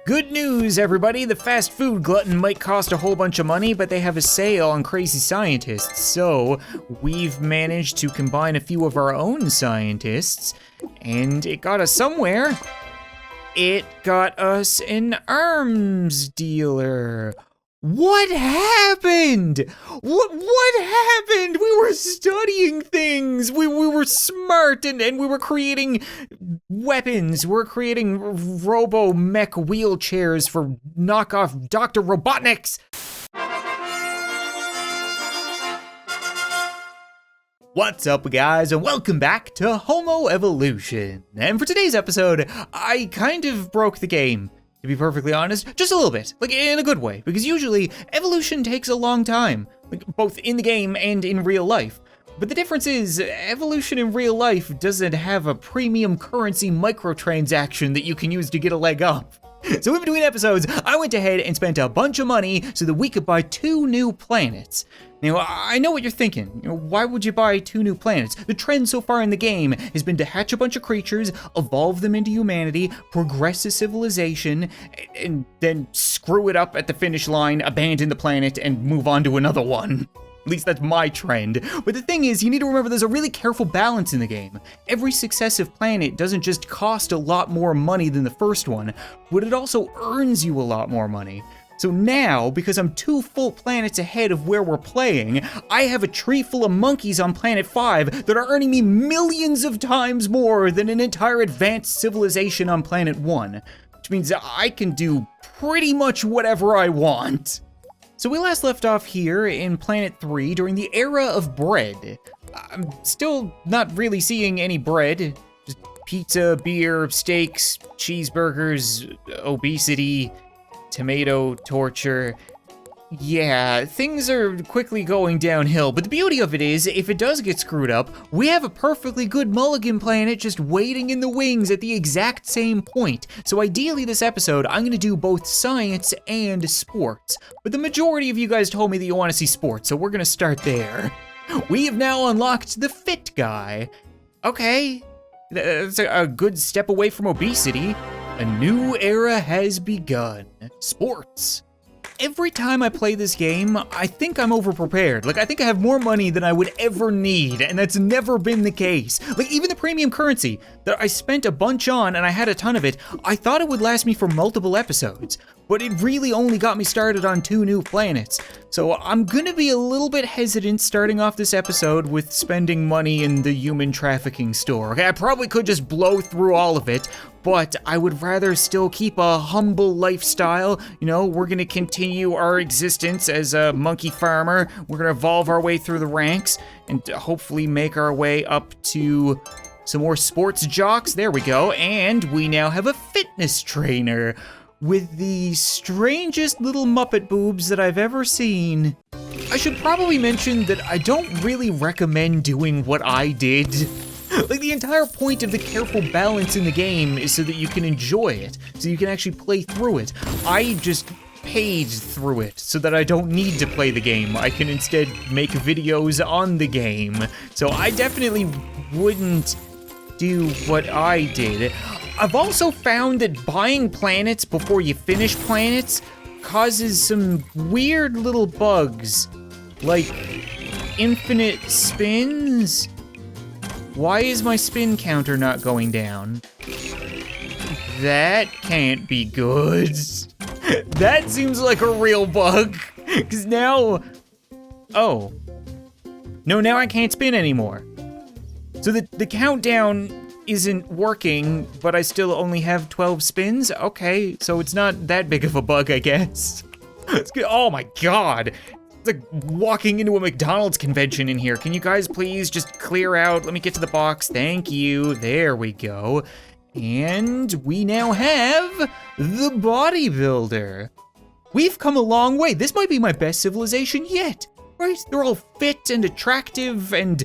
Good news, everybody! The fast food glutton might cost a whole bunch of money, but they have a sale on crazy scientists. So we've managed to combine a few of our own scientists, and it got us somewhere. It got us an arms dealer. What happened? What happened? We were studying things. We were smart and we were creating weapons. We're creating robo-mech wheelchairs for knockoff Dr. Robotniks. What's up, guys, and welcome back to Homo Evolution. And for today's episode, I kind of broke the game. To be perfectly honest, just a little bit, like in a good way, because usually evolution takes a long time, like both in the game and in real life. But the difference is, evolution in real life doesn't have a premium currency microtransaction that you can use to get a leg up. So in between episodes, I went ahead and spent a bunch of money so that we could buy 2 new planets. Now, I know what you're thinking. Why would you buy 2 new planets? The trend so far in the game has been to hatch a bunch of creatures, evolve them into humanity, progress to civilization, and then screw it up at the finish line, abandon the planet, and move on to another one. At least that's my trend. But the thing is, you need to remember there's a really careful balance in the game. Every successive planet doesn't just cost a lot more money than the first one, but it also earns you a lot more money. So now, because I'm 2 full planets ahead of where we're playing, I have a tree full of monkeys on planet 5 that are earning me millions of times more than an entire advanced civilization on planet 1, which means I can do pretty much whatever I want. So we last left off here in Planet 3 during the era of bread. I'm still not really seeing any bread. Just pizza, beer, steaks, cheeseburgers, obesity, tomato torture. Yeah, things are quickly going downhill, but the beauty of it is, if it does get screwed up, we have a perfectly good mulligan planet just waiting in the wings at the exact same point. So ideally this episode, I'm gonna do both science and sports. But the majority of you guys told me that you wanna see sports, so we're gonna start there. We have now unlocked the fit guy. Okay, that's a good step away from obesity. A new era has begun. Sports. Every time I play this game, I think I'm overprepared. Like, I think I have more money than I would ever need, and that's never been the case. Like, even the premium currency that I spent a bunch on, and I had a ton of it, I thought it would last me for multiple episodes, but it really only got me started on 2 new planets. So I'm gonna be a little bit hesitant starting off this episode with spending money in the human trafficking store. Okay, I probably could just blow through all of it, but I would rather still keep a humble lifestyle. You know, we're gonna continue our existence as a monkey farmer. We're gonna evolve our way through the ranks and hopefully make our way up to some more sports jocks. There we go. And we now have a fitness trainer with the strangest little Muppet boobs that I've ever seen. I should probably mention that I don't really recommend doing what I did. Like, the entire point of the careful balance in the game is so that you can enjoy it, so you can actually play through it. I just paid through it so that I don't need to play the game. I can instead make videos on the game. So I definitely wouldn't do what I did. I've also found that buying planets before you finish planets causes some weird little bugs, like infinite spins. Why is my spin counter not going down? That can't be good. That seems like a real bug, because now, oh. No, now I can't spin anymore. So the countdown isn't working, but I still only have 12 spins? Okay, so it's not that big of a bug, I guess. It's good. Oh my God. It's like walking into a McDonald's convention in here. Can you guys please just clear out? Let me get to the box. Thank you. There we go. And we now have the bodybuilder. We've come a long way. This might be my best civilization yet, right? They're all fit and attractive and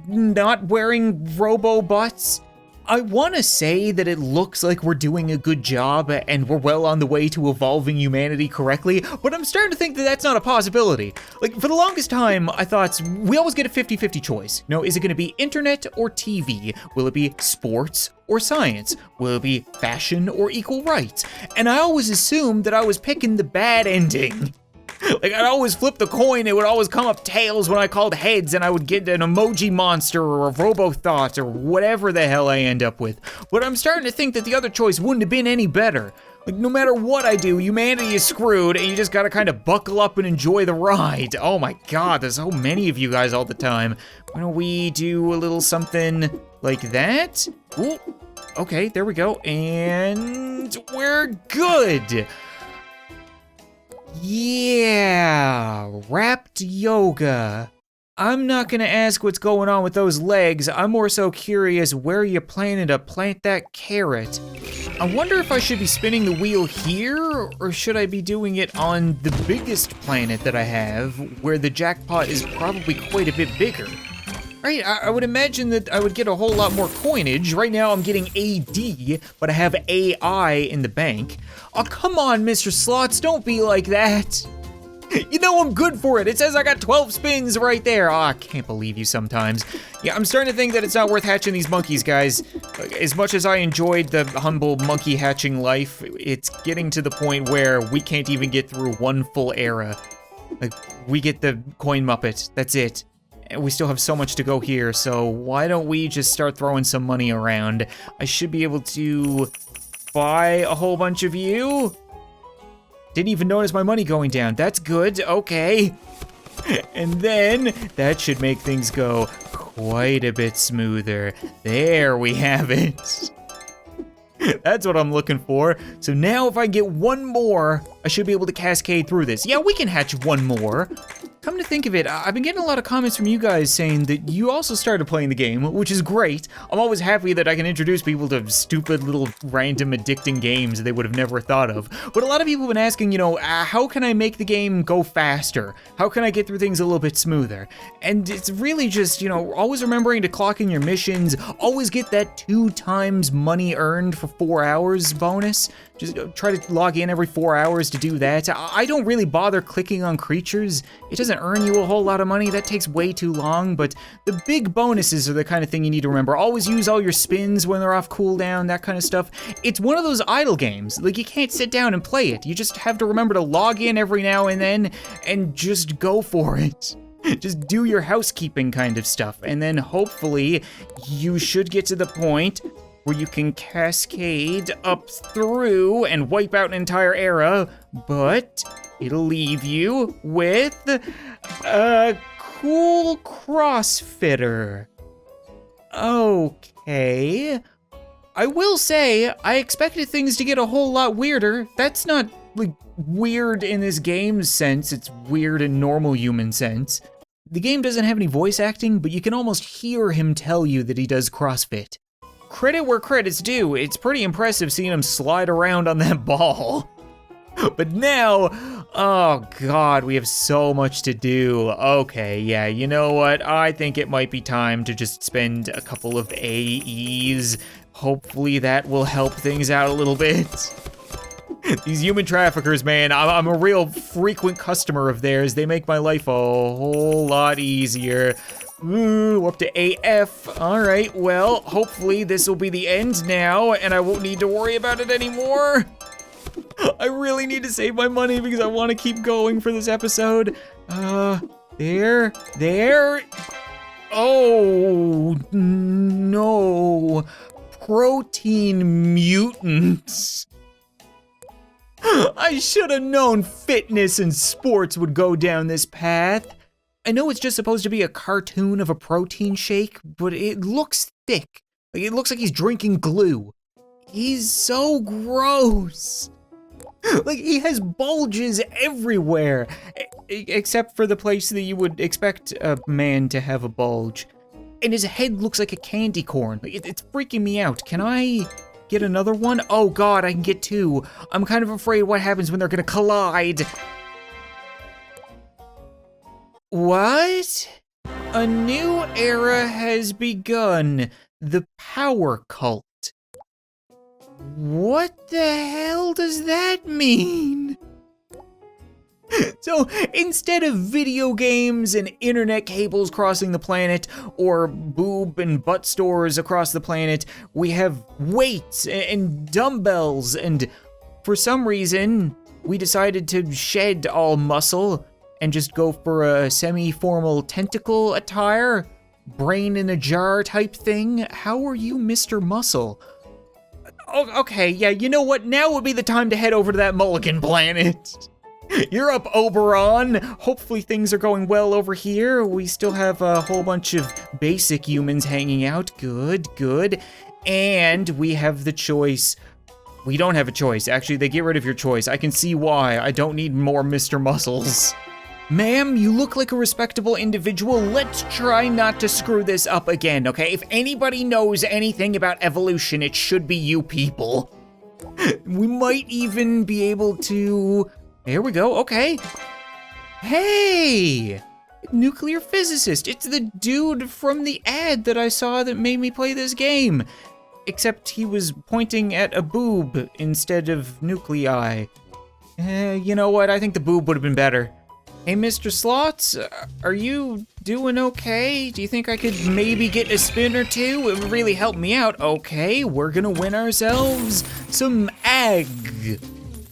not wearing robo-butts. I want to say that it looks like we're doing a good job and we're well on the way to evolving humanity correctly, but I'm starting to think that that's not a possibility. Like, for the longest time, I thought we always get a 50-50 choice. You know, is it going to be internet or TV? Will it be sports or science? Will it be fashion or equal rights? And I always assumed that I was picking the bad ending. Like, I'd always flip the coin, it would always come up tails when I called heads, and I would get an emoji monster or a robo-thought or whatever the hell I end up with. But I'm starting to think that the other choice wouldn't have been any better. Like, no matter what I do, humanity is screwed, and you just gotta kind of buckle up and enjoy the ride. Oh my god, there's so many of you guys all the time. Why don't we do a little something like that? Ooh, okay, there we go, and we're good. Yeah, wrapped yoga. I'm not gonna ask what's going on with those legs. I'm more so curious where you're planning to plant that carrot. I wonder if I should be spinning the wheel here, or should I be doing it on the biggest planet that I have, where the jackpot is probably quite a bit bigger. Right, I would imagine that I would get a whole lot more coinage. Right now I'm getting AD, but I have AI in the bank. Oh, come on, Mr. Slots, don't be like that. You know I'm good for it. It says I got 12 spins right there. Oh, I can't believe you sometimes. Yeah, I'm starting to think that it's not worth hatching these monkeys, guys. As much as I enjoyed the humble monkey hatching life, it's getting to the point where we can't even get through one full era. Like, we get the coin muppet, that's it. And we still have so much to go here, so why don't we just start throwing some money around? I should be able to buy a whole bunch of you. Didn't even notice my money going down. That's good, okay. And then that should make things go quite a bit smoother. There we have it. That's what I'm looking for. So now if I get one more, I should be able to cascade through this. Yeah, we can hatch one more. Come to think of it, I've been getting a lot of comments from you guys saying that you also started playing the game, which is great. I'm always happy that I can introduce people to stupid little random addicting games they would have never thought of. But a lot of people have been asking, you know, how can I make the game go faster? How can I get through things a little bit smoother? And it's really just, you know, always remembering to clock in your missions, always get that 2 times money earned for 4 hours bonus. Just try to log in every 4 hours to do that. I don't really bother clicking on creatures. It doesn't earn you a whole lot of money. That takes way too long, but the big bonuses are the kind of thing you need to remember. Always use all your spins when they're off cooldown, that kind of stuff. It's one of those idle games. Like, you can't sit down and play it. You just have to remember to log in every now and then and just go for it. Just do your housekeeping kind of stuff, and then hopefully you should get to the point where you can cascade up through and wipe out an entire era, but it'll leave you with a cool crossfitter. Okay. I will say, I expected things to get a whole lot weirder. That's not, like, weird in this game's sense, it's weird in normal human sense. The game doesn't have any voice acting, but you can almost hear him tell you that he does CrossFit. Credit where credit's due, it's pretty impressive seeing him slide around on that ball. But now, oh god, we have so much to do. Okay, yeah, you know what? I think it might be time to just spend a couple of AEs. Hopefully that will help things out a little bit. These human traffickers, man, I'm a real frequent customer of theirs. They make my life a whole lot easier. Ooh, up to AF. All right, well, hopefully this will be the end now, and I won't need to worry about it anymore. I really need to save my money because I want to keep going for this episode. There. Oh, no. Protein mutants. I should have known fitness and sports would go down this path. I know it's just supposed to be a cartoon of a protein shake, but it looks thick. Like, it looks like he's drinking glue. He's so gross. Like, he has bulges everywhere, except for the place that you would expect a man to have a bulge. And his head looks like a candy corn. Like, it's freaking me out. Can I get another one? Oh god, I can get 2. I'm kind of afraid what happens when they're gonna collide. What? A new era has begun. The power cult. What the hell does that mean? So instead of video games and internet cables crossing the planet, or boob and butt stores across the planet, we have weights and dumbbells, and for some reason, we decided to shed all muscle and just go for a semi-formal tentacle attire, brain in a jar type thing. How are you, Mr. Muscle? Oh, okay, yeah, you know what? Now would be the time to head over to that Mulligan planet. You're up, Oberon. Hopefully things are going well over here. We still have a whole bunch of basic humans hanging out. Good, good. And we have the choice. We don't have a choice. Actually, they get rid of your choice. I can see why. I don't need more Mr. Muscles. Ma'am, you look like a respectable individual. Let's try not to screw this up again, okay? If anybody knows anything about evolution, it should be you people. We might even be able to... Here we go, okay. Hey! Nuclear physicist. It's the dude from the ad that I saw that made me play this game. Except he was pointing at a boob instead of nuclei. You know what? I think the boob would have been better. Hey, Mr. Slots, are you doing okay? Do you think I could maybe get a spin or two? It would really help me out. Okay, we're gonna win ourselves some ag.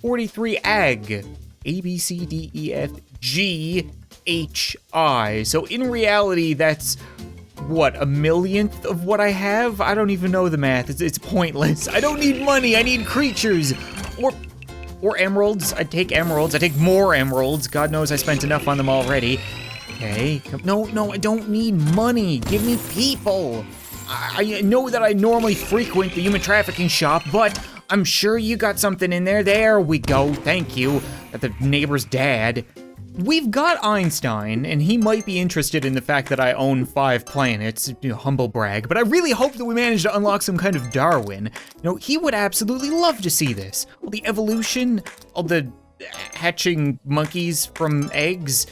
43 ag. A, B, C, D, E, F, G, H, I. So in reality, that's, what, 1/1,000,000th of what I have? I don't even know the math. It's pointless. I don't need money. I need creatures. Or emeralds. I take emeralds. I take more emeralds. God knows I spent enough on them already. Okay. No, I don't need money. Give me people. I know that I normally frequent the human trafficking shop, but I'm sure you got something in there. There we go. Thank you. Got the neighbor's dad. We've got Einstein, and he might be interested in the fact that I own 5 planets, humble brag, but I really hope that we manage to unlock some kind of Darwin. He would absolutely love to see this. All the evolution, all the hatching monkeys from eggs.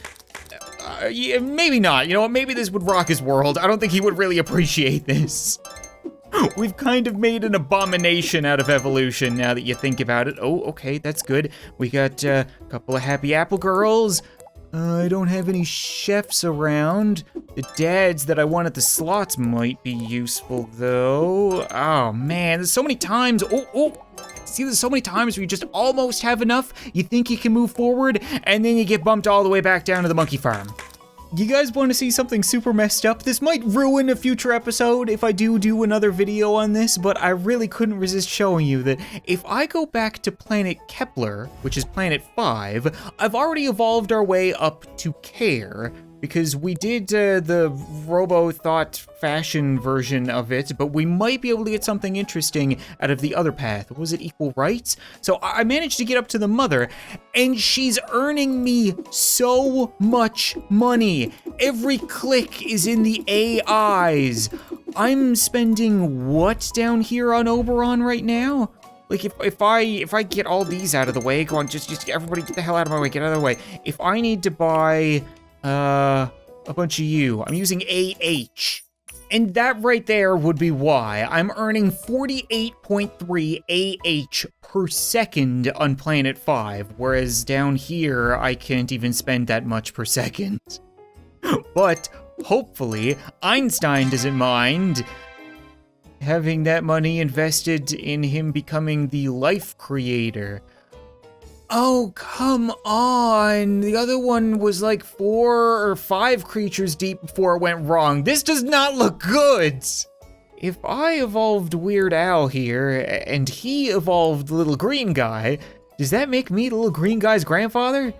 Yeah, maybe not, maybe this would rock his world. I don't think he would really appreciate this. We've kind of made an abomination out of evolution now that you think about it. Oh, okay, that's good. We got a couple of happy apple girls. I don't have any chefs around. The dads that I want at the slots might be useful, though. Oh, man, there's so many times. See, there's so many times where you just almost have enough. You think you can move forward, and then you get bumped all the way back down to the monkey farm. You guys want to see something super messed up? This might ruin a future episode if I do another video on this, but I really couldn't resist showing you that if I go back to planet Kepler, which is planet 5, I've already evolved our way up to Care, because we did the robo-thought fashion version of it, but we might be able to get something interesting out of the other path. Was it equal rights? So I managed to get up to the mother, and she's earning me so much money. Every click is in the AIs. I'm spending what down here on Oberon right now? Like if I get all these out of the way, go on, just everybody get the hell out of my way, get out of the way. If I need to buy a bunch of you, I'm using AH. And that right there would be why I'm earning 48.3 AH per second on planet 5, whereas down here I can't even spend that much per second. But hopefully Einstein doesn't mind having that money invested in him becoming the life creator. Oh, come on. The other one was like 4 or 5 creatures deep before it went wrong. This does not look good. If I evolved Weird Al here and he evolved Little Green Guy, does that make me the Little Green Guy's grandfather?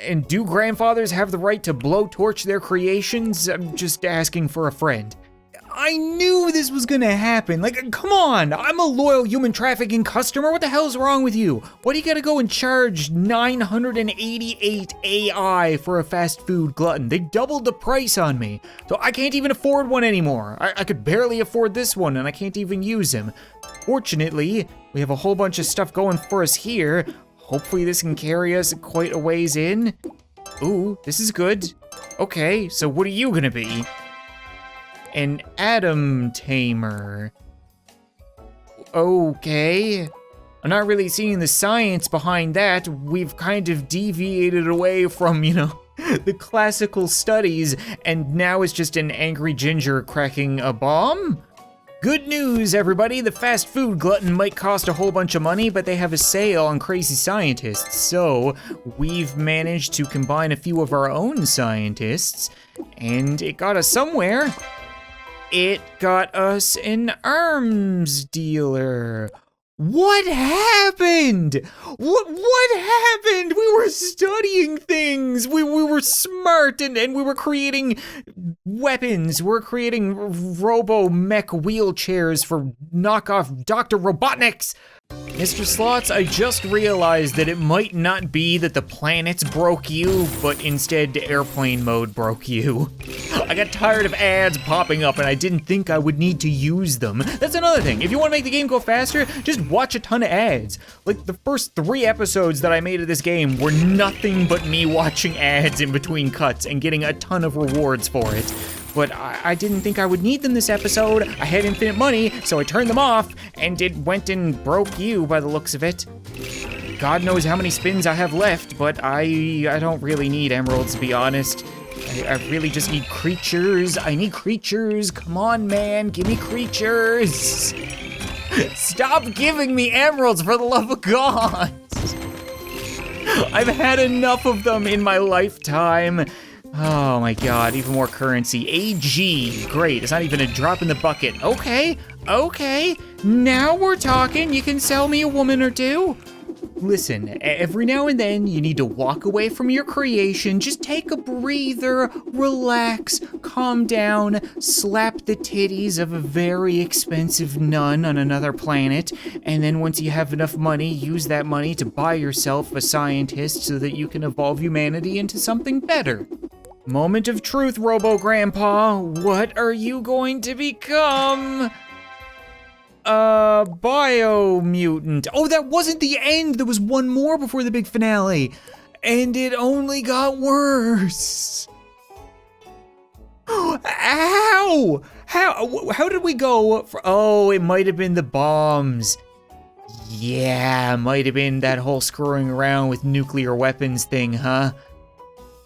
And do grandfathers have the right to blowtorch their creations? I'm just asking for a friend. I knew this was gonna happen. Like, come on, I'm a loyal human trafficking customer. What the hell's wrong with you? Why do you gotta go and charge 988 AI for a fast food glutton? They doubled the price on me, so I can't even afford one anymore. I could barely afford this one, and I can't even use him. Fortunately, we have a whole bunch of stuff going for us here. Hopefully this can carry us quite a ways in. Ooh, this is good. Okay, so what are you gonna be? An atom tamer. Okay. I'm not really seeing the science behind that. We've kind of deviated away from, the classical studies, and now it's just an angry ginger cracking a bomb? Good news, everybody. The fast food glutton might cost a whole bunch of money, but they have a sale on crazy scientists. So we've managed to combine a few of our own scientists, and it got us somewhere. It got us an arms dealer. What happened? What happened? We were studying things. We were smart and we were creating weapons. We're creating robo-mech wheelchairs for knockoff Dr. Robotnik's. Mr. Slots, I just realized that it might not be that the planets broke you, but instead airplane mode broke you. I got tired of ads popping up and I didn't think I would need to use them. That's another thing. If you want to make the game go faster, just watch a ton of ads. Like the first 3 episodes that I made of this game were nothing but me watching ads in between cuts and getting a ton of rewards for it. But I didn't think I would need them this episode. I had infinite money, so I turned them off, and it went and broke you by the looks of it. God knows how many spins I have left, but I don't really need emeralds, to be honest. I really just need creatures. I need creatures. Come on, man, give me creatures. Stop giving me emeralds, for the love of God. I've had enough of them in my lifetime. Oh my God, even more currency. AG, great, it's not even a drop in the bucket. Okay, now we're talking. You can sell me a woman or two. Listen, every now and then you need to walk away from your creation, just take a breather, relax, calm down, slap the titties of a very expensive nun on another planet, and then once you have enough money, use that money to buy yourself a scientist so that you can evolve humanity into something better. Moment of truth, Robo-Grandpa. What are you going to become? A biomutant. Oh, that wasn't the end. There was one more before the big finale. And it only got worse. Ow! How did we go? Oh, it might have been the bombs. Yeah, might have been that whole screwing around with nuclear weapons thing, huh?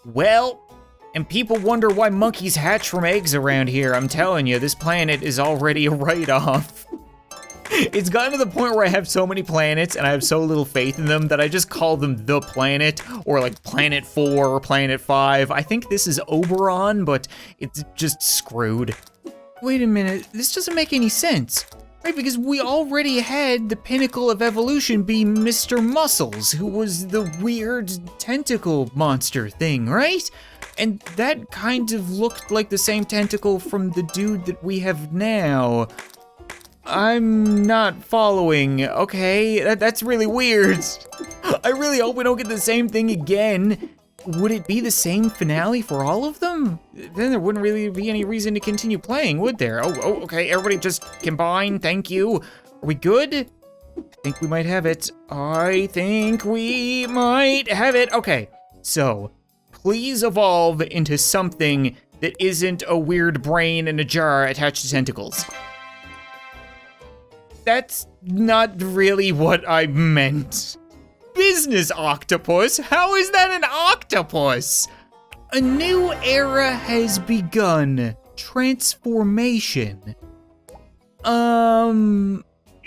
Well, and people wonder why monkeys hatch from eggs around here. I'm telling you, this planet is already a write-off. It's gotten to the point where I have so many planets and I have so little faith in them that I just call them the planet, or like Planet 4 or Planet 5. I think this is Oberon, but it's just screwed. Wait a minute, this doesn't make any sense. Right, because we already had the pinnacle of evolution be Mr. Muscles, who was the weird tentacle monster thing, right? And that kind of looked like the same tentacle from the dude that we have now. I'm not following, okay? That's really weird. I really hope we don't get the same thing again. Would it be the same finale for all of them? Then there wouldn't really be any reason to continue playing, would there? Oh, okay, everybody just combine, thank you. Are we good? I think we might have it. Okay, so please evolve into something that isn't a weird brain in a jar attached to tentacles. That's not really what I meant. Business octopus? How is that an octopus? A new era has begun. Transformation.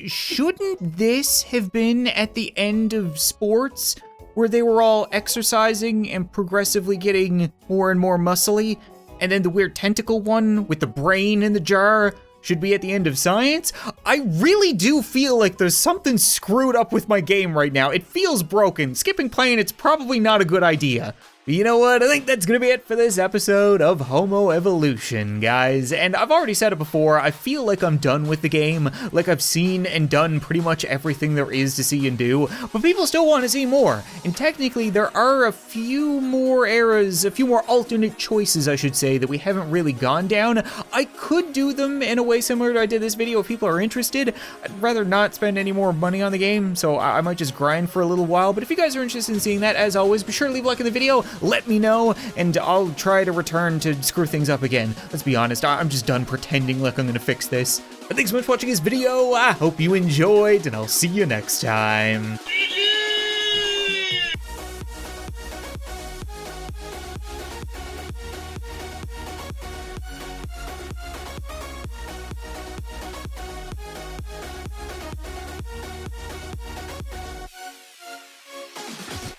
Shouldn't this have been at the end of sports, where they were all exercising and progressively getting more and more muscly, and then the weird tentacle one with the brain in the jar should be at the end of science? I really do feel like there's something screwed up with my game right now. It feels broken. Skipping planets probably not a good idea. But you know what? I think that's gonna be it for this episode of Homo Evolution, guys. And I've already said it before, I feel like I'm done with the game. Like I've seen and done pretty much everything there is to see and do, but people still want to see more. And technically there are a few more eras, a few more alternate choices, I should say, that we haven't really gone down. I could do them in a way similar to I did this video if people are interested. I'd rather not spend any more money on the game, so I might just grind for a little while. But if you guys are interested in seeing that, as always, be sure to leave a like in the video, let me know, and I'll try to return to screw things up again. Let's be honest, I'm just done pretending like I'm gonna fix this. But thanks so much for watching this video. I hope you enjoyed, and I'll see you next time.